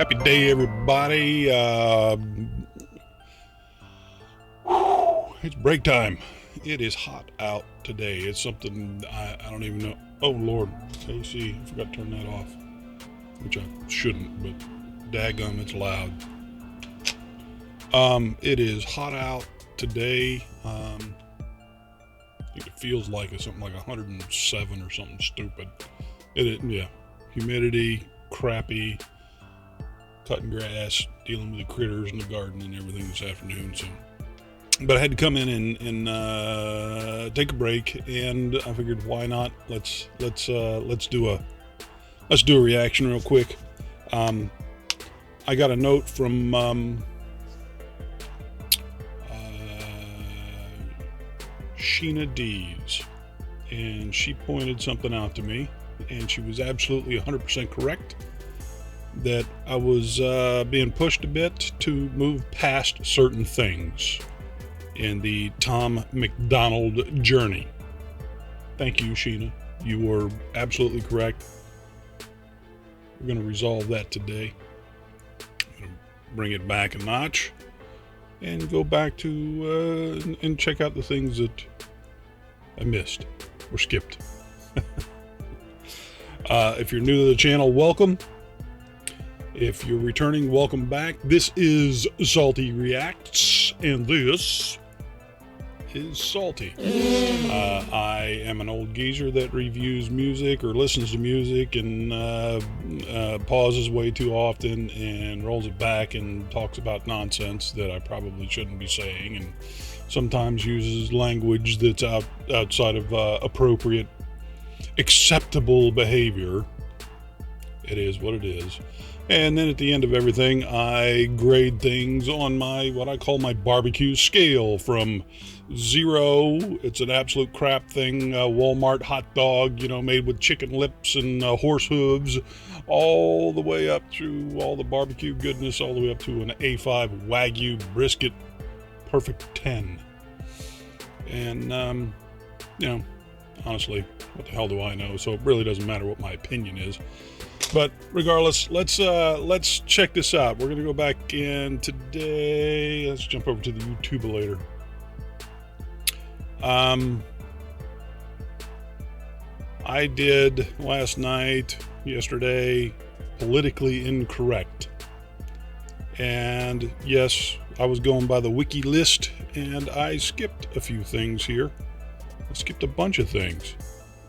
Happy day, everybody. It's break time. It is hot out today. It's something I don't even know. Oh, Lord. AC, I forgot to turn that off, which I shouldn't, but daggum, it's loud. It is hot out today. I think it feels like it's something like 107 or something stupid. It is, yeah. Humidity, crappy, cutting grass, dealing with the critters in the garden and everything this afternoon. So, but I had to come in and take a break, and I figured, why not? Let's do a reaction real quick. I got a note from Sheena Dees, and she pointed something out to me, and she was absolutely 100% correct that I was being pushed a bit to move past certain things in the Tom MacDonald journey. Thank you, Sheena. You were absolutely correct. We're going to resolve that today. I'm going to bring it back a notch and go back to and check out the things that I missed or skipped. If you're new to the channel, welcome. If you're returning, welcome back. This is Salty Reacts, and this is Salty. I am an old geezer that reviews music or listens to music and pauses way too often and rolls it back and talks about nonsense that I probably shouldn't be saying, and sometimes uses language that's outside of appropriate, acceptable behavior. It is what it is. And then at the end of everything, I grade things on my, what I call my barbecue scale, from 0, it's an absolute crap thing, Walmart hot dog, made with chicken lips and horse hooves, all the way up through all the barbecue goodness, all the way up to an A5 Wagyu brisket, perfect 10. And, honestly, what the hell do I know? So it really doesn't matter what my opinion is. But regardless, let's check this out. We're gonna go back in today. Let's jump over to the YouTube later. I did last night, yesterday, politically incorrect. And yes, I was going by the wiki list, and I skipped a few things here. I skipped a bunch of things,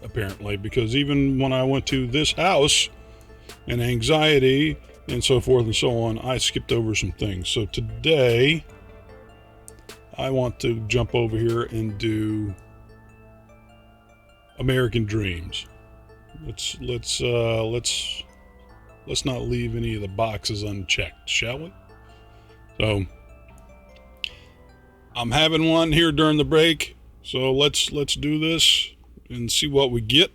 apparently, because even when I went to this house and anxiety and so forth and so on, I skipped over some things. So today I want to jump over here and do American Dreams. Let's not leave any of the boxes unchecked, shall we? So I'm having one here during the break, so let's do this and see what we get.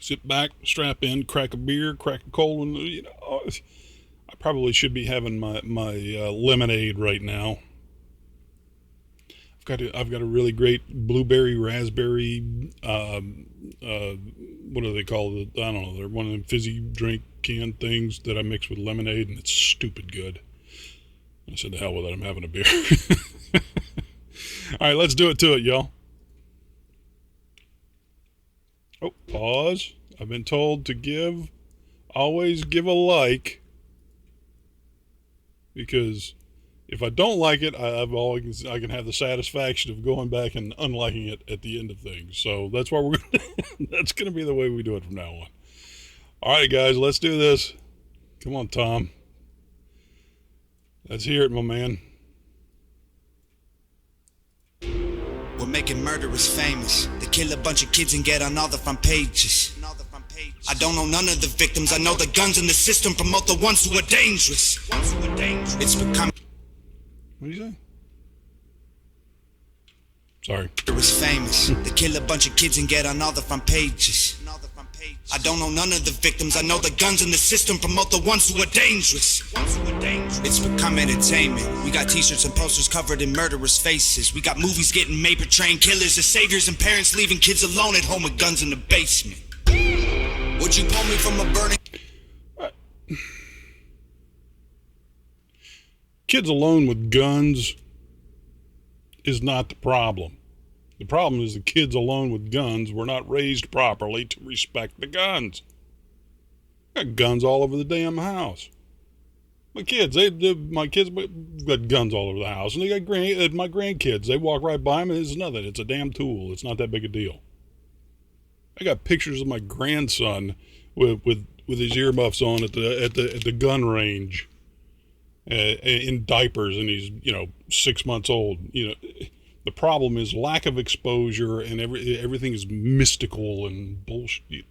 Sit back, strap in, crack a beer, crack a cold one. I probably should be having my lemonade right now. I've got a really great blueberry raspberry. What do they call it? I don't know. They're one of them fizzy drink can things that I mix with lemonade, and it's stupid good. I said, to hell with it. I'm having a beer. All right, let's do it to it, y'all. Oh, pause. I've been told to always give a like, because if I don't like it, I can have the satisfaction of going back and unliking it at the end of things. So that's why that's going to be the way we do it from now on. All right, guys, let's do this. Come on, Tom. Let's hear it, my man. We're making murderers famous. They kill a bunch of kids and get on all the front pages. I don't know none of the victims. I know the guns in the system promote the ones who are dangerous. It's becoming... What do you say? Sorry. Murderers famous. They kill a bunch of kids and get on all the front pages. I don't know none of the victims. I know the guns in the system promote the ones who are dangerous. It's become entertainment. We got t-shirts and posters covered in murderers' faces. We got movies getting made portraying killers as saviors, and parents leaving kids alone at home with guns in the basement. Would you pull me from a burning... Kids alone with guns is not the problem. The problem is the kids alone with guns were not raised properly to respect the guns. Got guns all over the damn house. My kids got guns all over the house, and they got my grandkids. They walk right by them, and it's nothing. It's a damn tool. It's not that big a deal. I got pictures of my grandson with his earmuffs on at the gun range, in diapers, and he's 6 months old. The problem is lack of exposure, and everything is mystical and bullshit.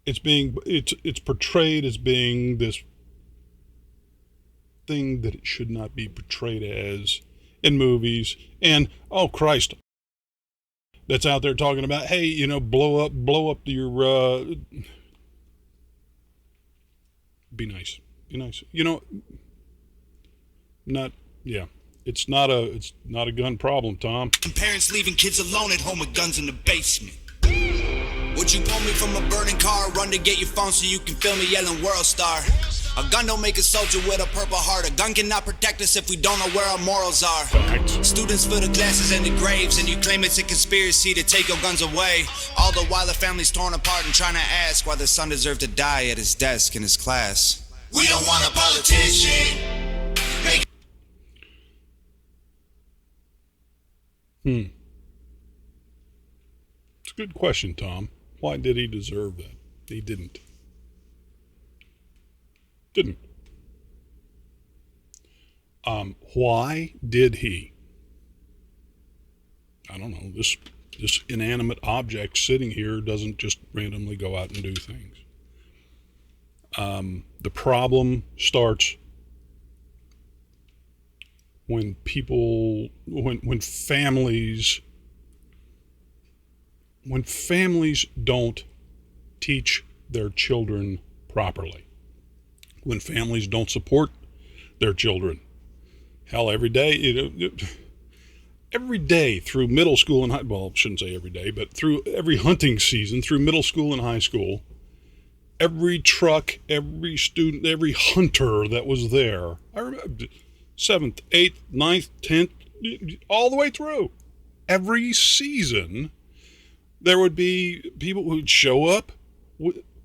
It's portrayed as being this thing that it should not be portrayed as in movies. And oh Christ, that's out there talking about, hey, blow up your be nice. It's not a gun problem, Tom. Parents leaving kids alone at home with guns in the basement. Would you pull me from a burning car, run to get your phone so you can feel me yelling World Star? A gun don't make a soldier with a purple heart. A gun cannot protect us if we don't know where our morals are. Fact. Students fill the classes and the graves, and you claim it's a conspiracy to take your guns away. All the while the family's torn apart and trying to ask why the son deserved to die at his desk in his class. We don't want a politician. It's a good question, Tom. Why did he deserve that? He didn't. Why did he? I don't know. This inanimate object sitting here doesn't just randomly go out and do things. The problem starts when families don't teach their children properly. When families don't support their children. Hell, every day through middle school and I shouldn't say every day, but through every hunting season, through middle school and high school, every truck, every student, every hunter that was there, I remember 7th, 8th, 9th, 10th, all the way through. Every season, there would be people who would show up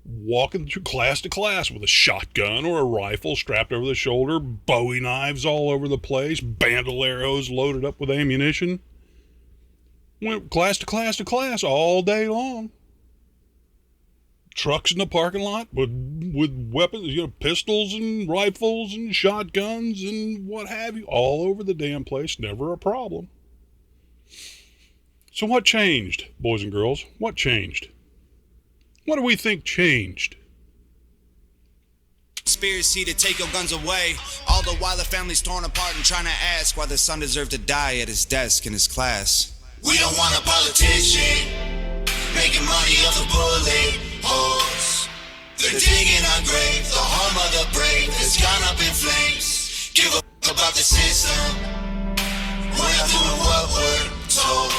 walking through class to class with a shotgun or a rifle strapped over the shoulder, Bowie knives all over the place, bandoleros loaded up with ammunition. Went class to class to class all day long. Trucks in the parking lot with weapons, pistols and rifles and shotguns and what have you, all over the damn place. Never a problem. So what changed, boys and girls? What changed? What do we think changed? Conspiracy to take your guns away. All the while the family's torn apart and trying to ask why the son deserved to die at his desk in his class. We don't want a politician making money off the bullet holes. They're digging our grave. The home of the brave has gone up in flames. Give a about the system. We're not doing what we're told.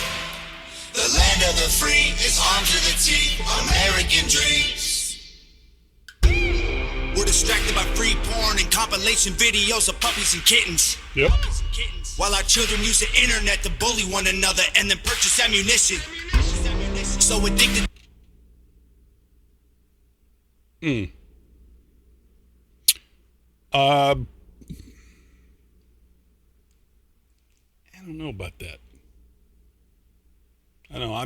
The land of the free is armed to the teeth. American dreams. We're distracted by free porn and compilation videos of puppies and kittens. Yep. While our children use the internet to bully one another and then purchase ammunition. So addicted. I don't know about that. I know I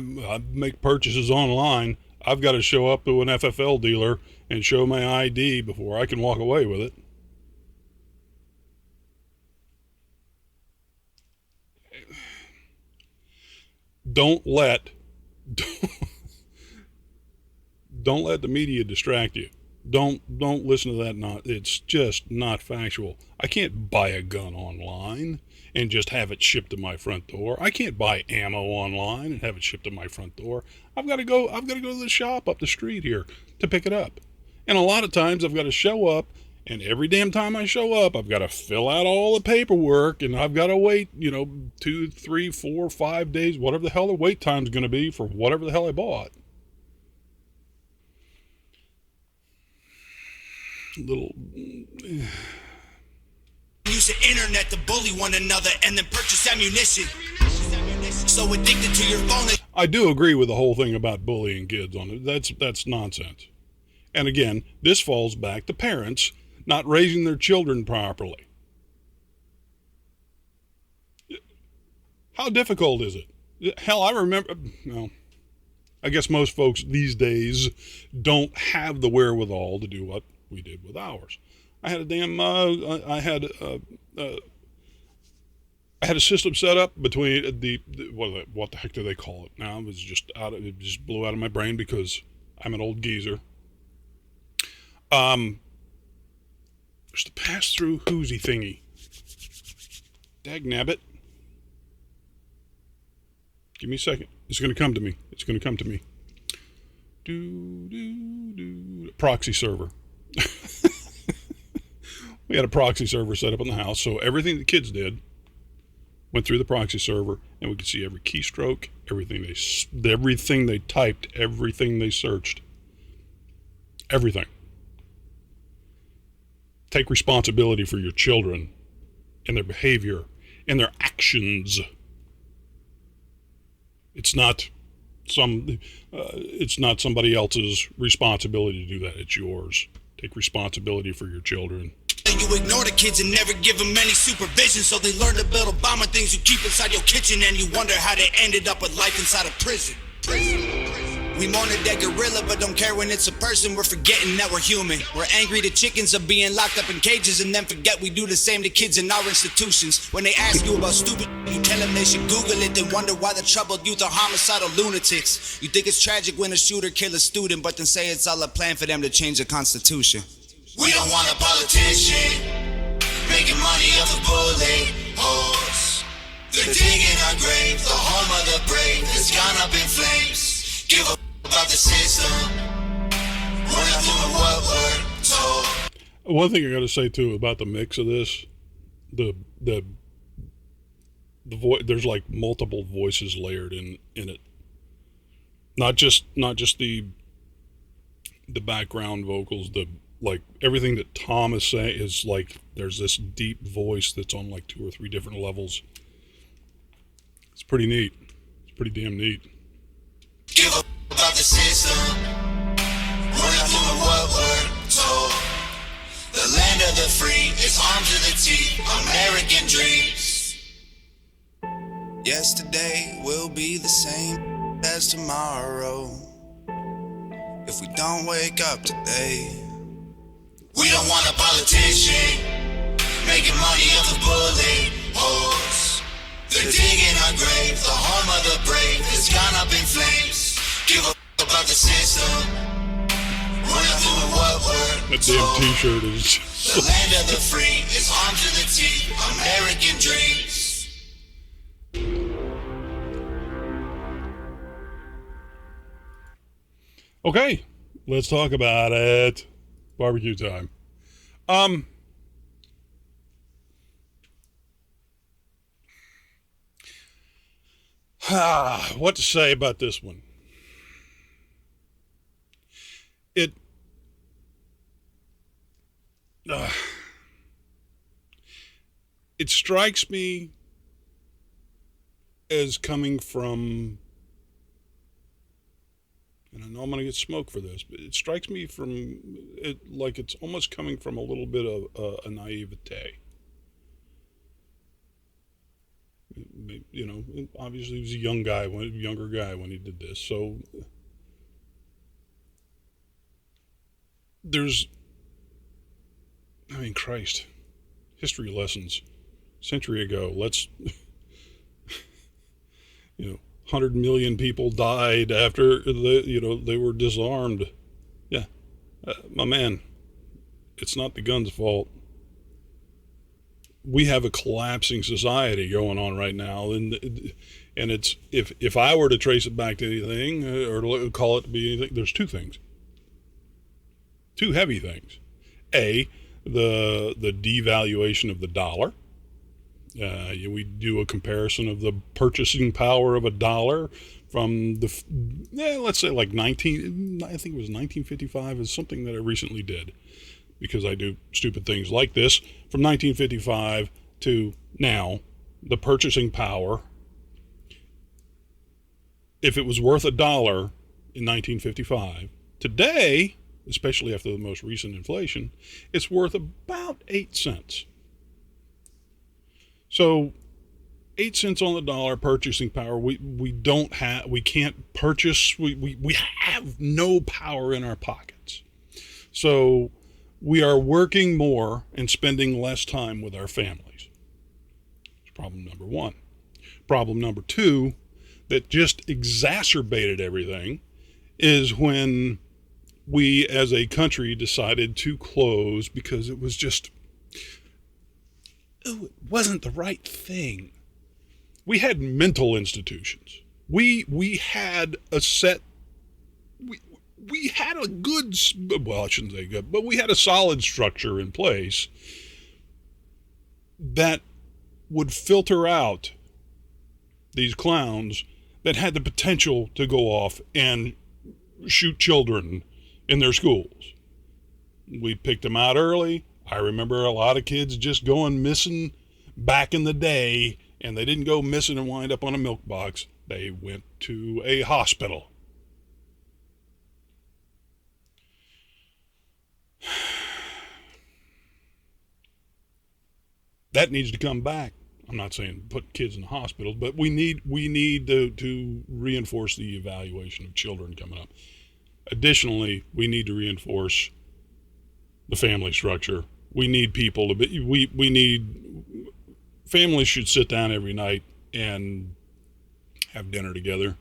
make purchases online. I've got to show up to an FFL dealer and show my ID before I can walk away with it. Don't let the media distract you. Don't listen to that. It's just not factual. I can't buy a gun online and just have it shipped to my front door. I can't buy ammo online and have it shipped to my front door. I've got to go to the shop up the street here to pick it up. And a lot of times I've got to show up, and every damn time I show up, I've got to fill out all the paperwork, and I've got to wait, 2, 3, 4, 5 days, whatever the hell the wait time's going to be for whatever the hell I bought. use the internet to bully one another and then purchase ammunition. So addicted to your phone. I do agree with the whole thing about bullying kids on it. That's nonsense. And again, this falls back to parents not raising their children properly. How difficult is it? Hell, I remember, well, I guess most folks these days don't have the wherewithal to do what we did with ours. I had a system set up between what the heck do they call it now? It just blew out of my brain because I'm an old geezer. There's the pass-through whoozy thingy. Dagnabbit. Give me a second. It's going to come to me. Proxy server. We had a proxy server set up in the house, so everything the kids did went through the proxy server, and we could see every keystroke, everything they typed, everything they searched, everything. Take responsibility for your children and their behavior and their actions. It's not somebody else's responsibility to do that. It's yours. Take responsibility for your children. You ignore the kids and never give them any supervision, so they learn to build a bomb of things you keep inside your kitchen, and you wonder how they ended up with life inside a prison. We mourn a dead gorilla, but don't care when it's a person. We're forgetting that we're human. We're angry to chickens of being locked up in cages, and then forget we do the same to kids in our institutions. When they ask you about stupid, you tell them they should Google it, then wonder why the troubled youth are homicidal lunatics. You think it's tragic when a shooter kills a student, but then say it's all a plan for them to change the Constitution. We don't want a politician making money off the bullet holes. They're digging our grave, the home of the brave has gone up in flames. Give a about the system. We're not doing what we're told. One thing I got to say too about the mix of this, the voice. There's like multiple voices layered in it. Not just the background vocals. Like everything that Tom is saying is like there's this deep voice that's on like 2 or 3 different levels. It's pretty neat. It's pretty damn neat. Give a about the system. We're not doing what we're told. The land of the free is armed to the teeth. American dreams. Yesterday will be the same as tomorrow if we don't wake up today. We don't want a politician making money off the bullet holes. They're digging our grave, the home of the brave has gone up in flames. Give a about the system. We're not doing what we're That damn t-shirt is... The land of the free is armed to the teeth. American dreams. Okay, let's talk about it. Barbecue time. What to say about this one? It strikes me as coming from, and I know I'm going to get smoke for this, but it strikes me from it like it's almost coming from a little bit of a naivete. You know, obviously he was a younger guy when he did this. So Christ, history lessons, century ago. Let's, 100 million people died after they were disarmed. Yeah, my man, it's not the gun's fault. We have a collapsing society going on right now, and it's if I were to trace it back to anything or call it to be anything, there's 2 things, 2 heavy things. A, the devaluation of the dollar. We do a comparison of the purchasing power of a dollar from let's say like I think it was 1955 is something that I recently did. because I do stupid things like this, from 1955 to now, the purchasing power, if it was worth $1 in 1955, today, especially after the most recent inflation, it's worth about 8 cents. So 8 cents on the dollar purchasing power, we can't purchase, we have no power in our pockets. So we are working more and spending less time with our families. That's problem number one. Problem number two, that just exacerbated everything, is when we as a country decided to close because it was just, it wasn't the right thing. We had mental institutions. We had a set, we had a good, well, I shouldn't say good, but we had a solid structure in place that would filter out these clowns that had the potential to go off and shoot children in their schools. We picked them out early. I remember a lot of kids just going missing back in the day, and they didn't go missing and wind up on a milk box. They went to a hospital. That needs to come back. I'm not saying put kids in the hospitals, but we need to reinforce the evaluation of children coming up. Additionally, we need to reinforce the family structure. We need people to be, we need, families should sit down every night and have dinner together.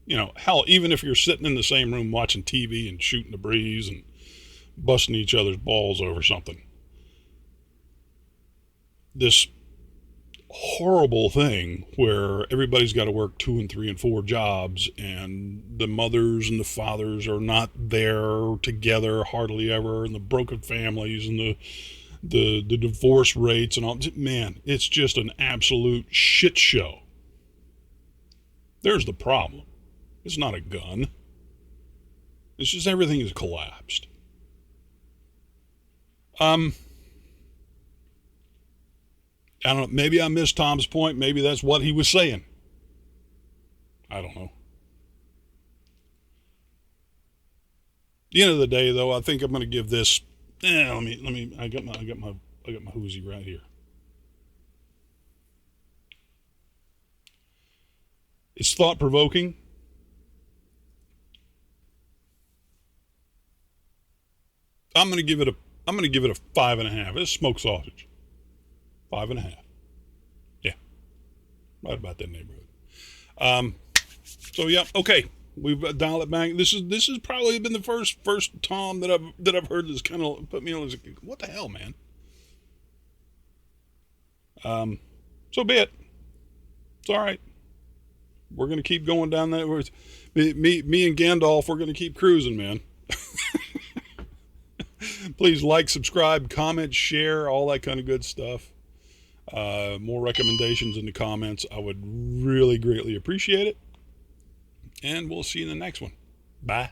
You know, hell, even if you're sitting in the same room watching TV and shooting the breeze and busting each other's balls over something. This horrible thing where everybody's got to work 2 and 3 and 4 jobs, and the mothers and the fathers are not there together hardly ever, and the broken families and the divorce rates and all. Man, it's just an absolute shit show. There's the problem. It's not a gun. It's just everything has collapsed. I don't know, maybe I missed Tom's point. Maybe that's what he was saying. I don't know. At the end of the day, though, I think I'm going to give this. I got my hoozy right here. It's thought provoking. I'm going to give it a 5.5. It's smoked sausage. 5.5. Yeah. Right about that neighborhood. So yeah, okay. We've dialed it back. This has probably been the first Tom that I've heard that's kind of put me on as what the hell, man. So be it. It's all right. We're gonna keep going down that. Me and Gandalf, we're gonna keep cruising, man. Please like, subscribe, comment, share, all that kind of good stuff. More recommendations in the comments. I would really greatly appreciate it. And we'll see you in the next one. Bye.